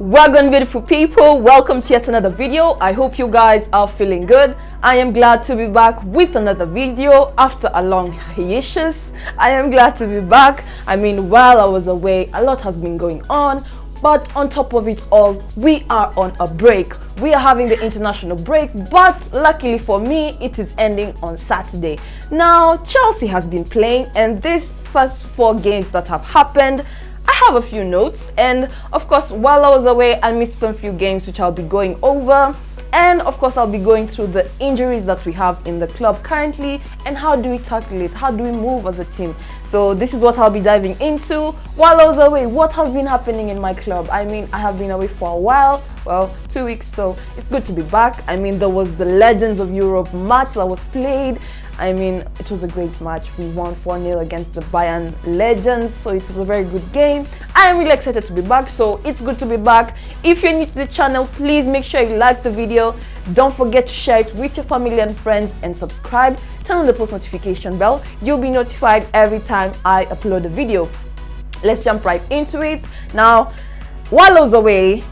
Welcome, beautiful people. Welcome to yet another video. I hope you guys are feeling good. I am glad to be back with another video after a long hiatus. I am glad to be back. I mean, while I was away, a lot has been going on, but on top of it all, we are on a break. We are having the international break, but luckily for me, it is ending on Saturday. Now, Chelsea has been playing, and these first 4 games that have happened, I have a few notes, and of course while I was away I missed some few games which I'll be going over, and of course I'll be going through the injuries that we have in the club currently and how do we tackle it, how do we move as a team. So this is what I'll be diving into. While I was away, what has been happening in my club? I mean, I have been away for a while, well, 2 weeks, so it's good to be back. I mean, there was the Legends of Europe match that was played. I mean, it was a great match. We won 4-0 against the Bayern Legends, so it was a very good game. I am really excited to be back, so it's good to be back. If you're new to the channel, please make sure you like the video. Don't forget to share it with your family and friends and subscribe. Turn on the post notification bell. You'll be notified every time I upload a video. Let's jump right into it. Now, while I was away,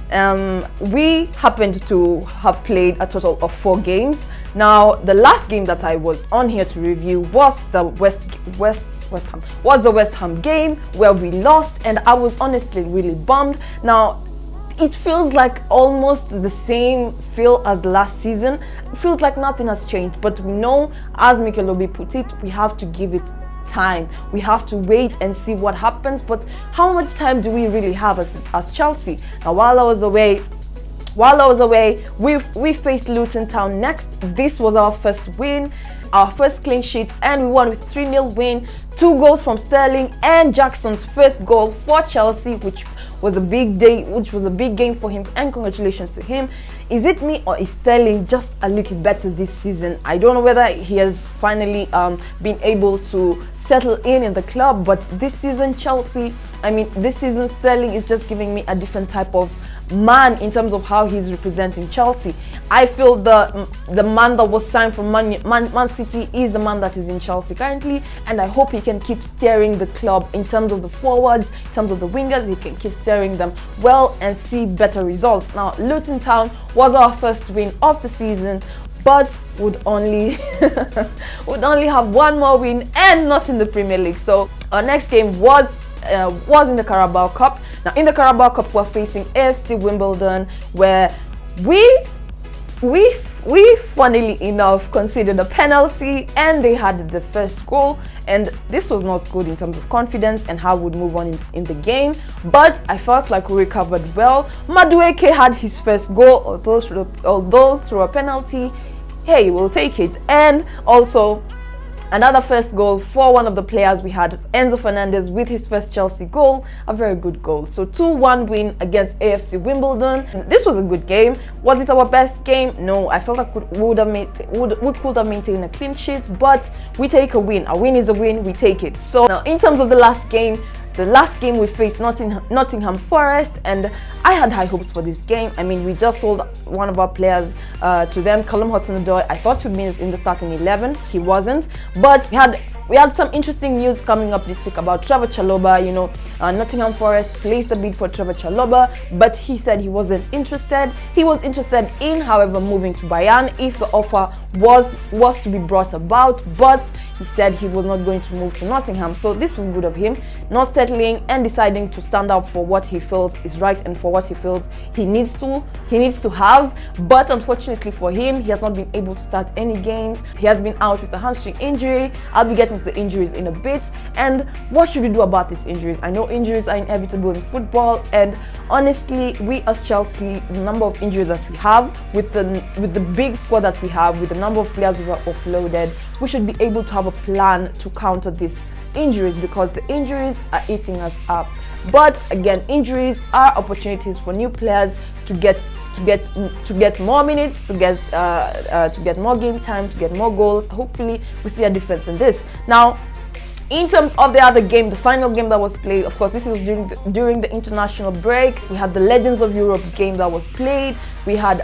we happened to have played a total of 4 games. Now, the last game that I was on here to review was the West Ham game where we lost, and I was honestly really bummed. Now, it feels like almost the same feel as last season. It feels like nothing has changed, but we know, as Mikel Obi put it, we have to give it time. We have to wait and see what happens. But how much time do we really have as Chelsea? Now, while I was away, we faced Luton Town next. This was our first win, our first clean sheet, and we won with 3-0 win. 2 goals from Sterling and Jackson's first goal for Chelsea, which was a big game for him, and congratulations to him. Is it me, or is Sterling just a little better this season? I don't know whether he has finally been able to settle in the club, but this season this season Sterling is just giving me a different type of man in terms of how he's representing Chelsea. I feel the man that was signed from Man City is the man that is in Chelsea currently, and I hope he can keep steering the club in terms of the forwards, in terms of the wingers. He can keep steering them well and see better results. Now, Luton Town was our first win of the season, but would only have 1 more win, and not in the Premier League. So our next game was in the Carabao Cup. Now, in the Carabao Cup, we're facing AFC Wimbledon, where we funnily enough conceded a penalty, and they had the first goal, and this was not good in terms of confidence and how we would move on in the game. But I felt like we recovered well. Madueke had his first goal, although through a penalty. Hey, we'll take it. And also another first goal for one of the players. We had Enzo Fernandez with his first Chelsea goal, a very good goal. So 2-1 win against AFC Wimbledon. This was a good game. Was it our best game? No, I felt like we could have maintained a clean sheet, but we take a win. A win is a win, we take it. So now, in terms of the last game we faced Nottingham Forest, and I had high hopes for this game. I mean, we just sold one of our players to them, Callum Hudson-Odoi. I thought he'd be in the starting 11. He wasn't, but we had some interesting news coming up this week about Trevor Chalobah. You know, Nottingham Forest placed a bid for Trevor Chalobah, but he said he wasn't interested. He was interested in, however, moving to Bayern if the offer was to be brought about, but he said he was not going to move to Nottingham. So this was good of him, not settling and deciding to stand up for what he feels is right and for what he feels he needs to have. But unfortunately for him, he has not been able to start any games. He has been out with a hamstring injury. I'll be getting to the injuries in a bit. And what should we do about these injuries? I know injuries are inevitable in football, and honestly, we as Chelsea, the number of injuries that we have, with the big squad that we have, with the number of players who are offloaded, we should be able to have a plan to counter these injuries, because the injuries are eating us up. But again, injuries are opportunities for new players to get more minutes, to get more game time, to get more goals. Hopefully, we see a difference in this. Now, in terms of the other game, the final game that was played, of course, this was during the international break. We had the Legends of Europe game that was played. We had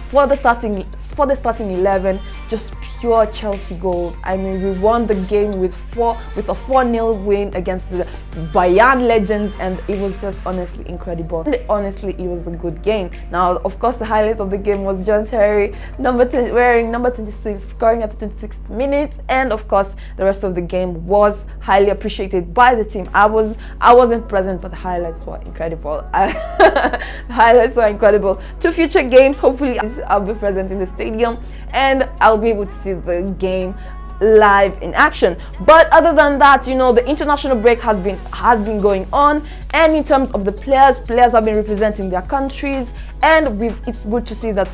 for the starting 11, just pure Chelsea goals. I mean, we won the game with a 4-0 win against the Bayern legends, and it was just honestly incredible. And honestly, it was a good game. Now, of course, the highlight of the game was John Terry, wearing number 26, scoring at the 26th minute, and of course, the rest of the game was highly appreciated by the team. I wasn't present, but the highlights were incredible. The highlights were incredible. 2 future games, hopefully I'll be present in the stadium and I'll be able to see the game live in action. But other than that, you know, the international break has been going on, and in terms of the players have been representing their countries, and it's good to see that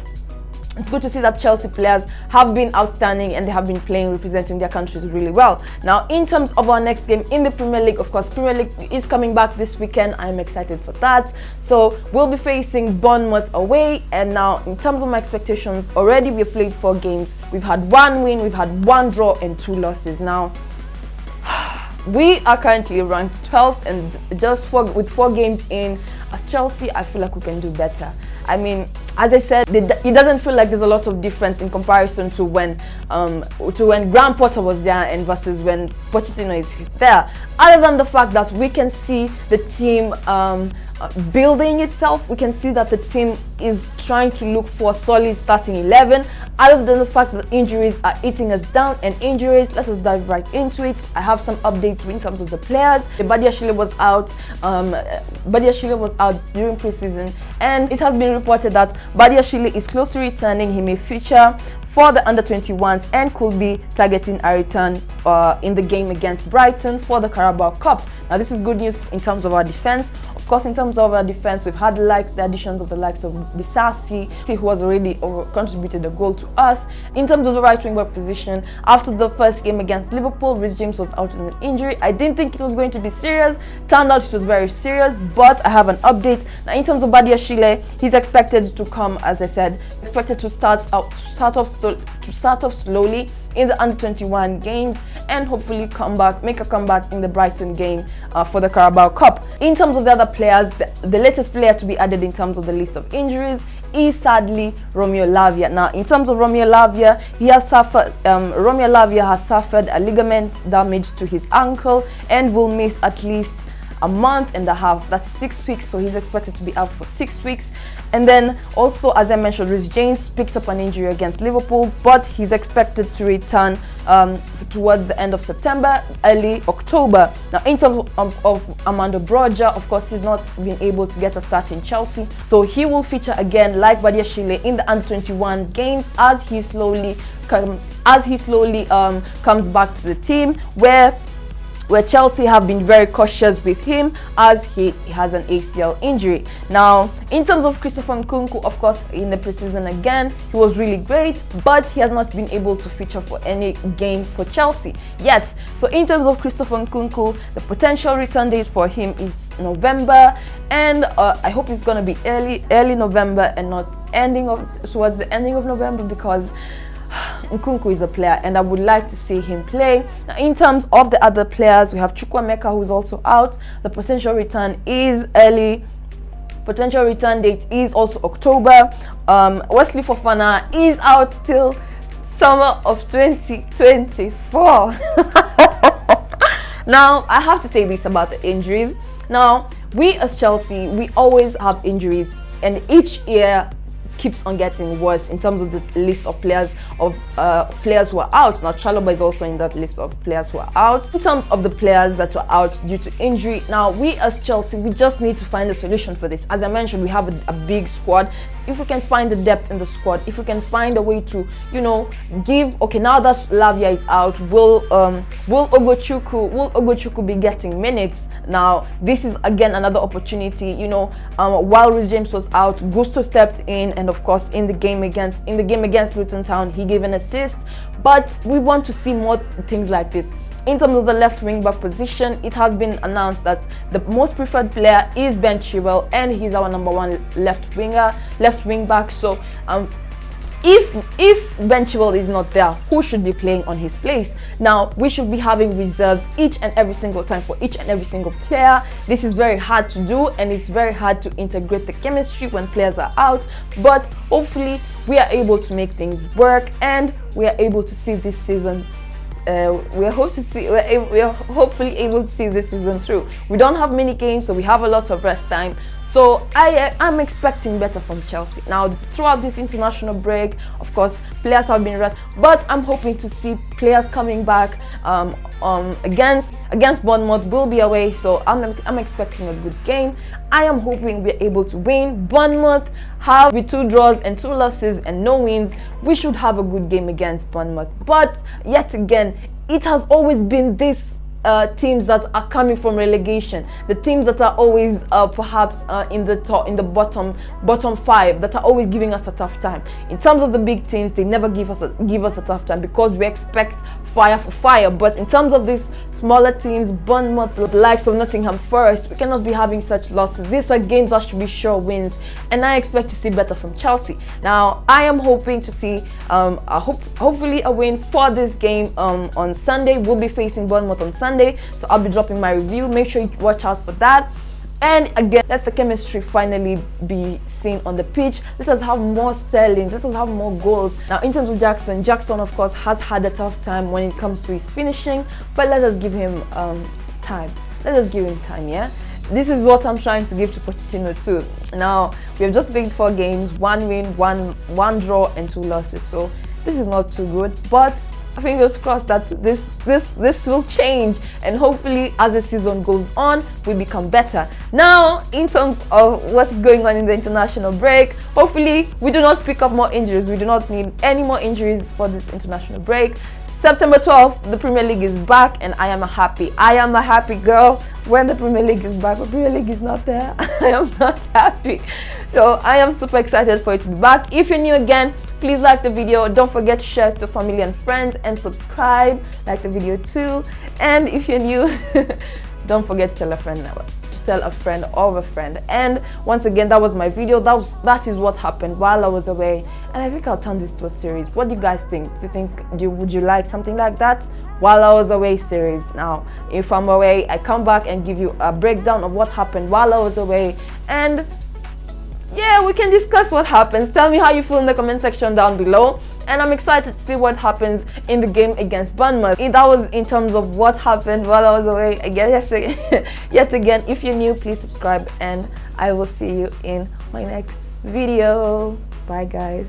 Chelsea players have been outstanding and they have been playing, representing their countries really well. Now, in terms of our next game in the Premier League, of course, Premier League is coming back this weekend. I'm excited for that. So we'll be facing Bournemouth away. And now, in terms of my expectations, already we've played 4 games. We've had 1 win, we've had 1 draw and 2 losses. Now, we are currently ranked 12th, and just with 4 games in, as Chelsea, I feel like we can do better. I mean, as I said, it doesn't feel like there's a lot of difference in comparison to when Graham Potter was there and versus when Pochettino is there. Other than the fact that we can see the team building itself, we can see that the team is trying to look for a solid starting 11. Other than the fact that injuries are eating us down, and injuries, let us dive right into it. I have some updates in terms of the players. Badiashile was out. Badiashile was out during preseason, and it has been reported that Badiashile is close to returning. He may feature for the under-21s and could be targeting a return in the game against Brighton for the Carabao Cup. Now, this is good news in terms of our defense. Of course, in terms of our defense, we've had the additions of the likes of Disasi, who has already contributed a goal to us. In terms of the right wing back position, after the first game against Liverpool, Reece James was out with an injury. I didn't think it was going to be serious. Turned out it was very serious, but I have an update. Now, in terms of Badiashile, he's expected to come, as I said, expected to start off slowly in the under-21 games and hopefully make a comeback in the Brighton game for the Carabao Cup. In terms of the other players, the latest player to be added in terms of the list of injuries is sadly Romeo Lavia. Now, in terms of Romeo Lavia, Romeo Lavia has suffered a ligament damage to his ankle and will miss at least a month and a half. That's 6 weeks, so he's expected to be out for 6 weeks. And then also, as I mentioned, Reece James picked up an injury against Liverpool, but he's expected to return towards the end of September, early October. Now, in terms of Armando Broja, of course, he's not been able to get a start in Chelsea, so he will feature again, like Badiashile, in the under-21 games as he slowly comes back to the team, where Chelsea have been very cautious with him as he has an ACL injury. Now, in terms of Christopher Nkunku, of course, in the preseason again, he was really great, but he has not been able to feature for any game for Chelsea yet. So in terms of Christopher Nkunku, the potential return date for him is November, and I hope it's going to be early November and not towards the ending of November, because Nkunku is a player and I would like to see him play. Now, in terms of the other players, we have Chukwuemeka, who's also out. The potential return is early. Potential return date is also October. Wesley Fofana is out till summer of 2024. Now, I have to say this about the injuries. Now, we as Chelsea, we always have injuries, and each year keeps on getting worse in terms of the list of players who are out. Now, Chalobah is also in that list of players who are out. In terms of the players that were out due to injury, now we as Chelsea, we just need to find a solution for this. As I mentioned, we have a big squad. If we can find the depth in the squad, if we can find a way to, now that Lavia is out, will Ogochukwu be getting minutes? Now, this is again another opportunity. While Reece James was out, Gusto stepped in, and of course, in the game against Luton Town, he gave an assist. But we want to see more things like this. In terms of the left wing back position, it has been announced that the most preferred player is Ben Chilwell, and he's our #1 left wing back. So if Ben Chilwell is not there, who should be playing on his place? Now, we should be having reserves each and every single time for each and every single player. This is very hard to do, and it's very hard to integrate the chemistry when players are out, but hopefully we are able to make things work, and we are able to see this season we are hopefully able to see this season through. We don't have many games, so we have a lot of rest time. So I'm expecting better from Chelsea. Now, throughout this international break, of course, players have been rested, but I'm hoping to see players coming back against Bournemouth. Will be away, so I'm expecting a good game. I am hoping we're able to win. Bournemouth have with 2 draws and 2 losses and no wins. We should have a good game against Bournemouth. But yet again, it has always been this teams that are coming from relegation, the teams that are always perhaps in the bottom 5, that are always giving us a tough time. In terms of the big teams, they never give us a tough time because we expect fire for fire. But in terms of these smaller teams, Bournemouth, the likes of Nottingham Forest, we cannot be having such losses. These are games that should be sure wins, and I expect to see better from Chelsea. Now, I am hoping to see hopefully a win for this game on Sunday. We'll be facing Bournemouth on Sunday, so I'll be dropping my review. Make sure you watch out for that. And again, let the chemistry finally be seen on the pitch. Let us have more Sterling. Let us have more goals. Now, in terms of Jackson, of course has had a tough time when it comes to his finishing, but let us give him time. Let us give him time, yeah? This is what I'm trying to give to Pochettino too. Now, we have just played 4 games, 1 win, one draw, and 2 losses. So this is not too good, but fingers crossed that this will change, and hopefully as the season goes on we become better. Now, in terms of what's going on in the international break, hopefully we do not pick up more injuries. We do not need any more injuries for this international break. September 12th, the Premier League is back, and I am a happy girl when the Premier League is back. The Premier League is not there. I am not happy. So I am super excited for it to be back. If you're new again, please like the video. Don't forget to share it to family and friends, and subscribe. Like the video too. And if you're new, don't forget to tell a friend now. Tell a friend of a friend. And once again, that was my video. That is what happened while I was away, and I think I'll turn this to a series. What do you guys think? Would you like something like that? While I was away series. Now, if I'm away, I come back and give you a breakdown of what happened while I was away, and yeah, we can discuss what happens. Tell me how you feel in the comment section down below. And I'm excited to see what happens in the game against Bournemouth. That was in terms of what happened while I was away. Again, yet again, if you're new, please subscribe, and I will see you in my next video. Bye, guys.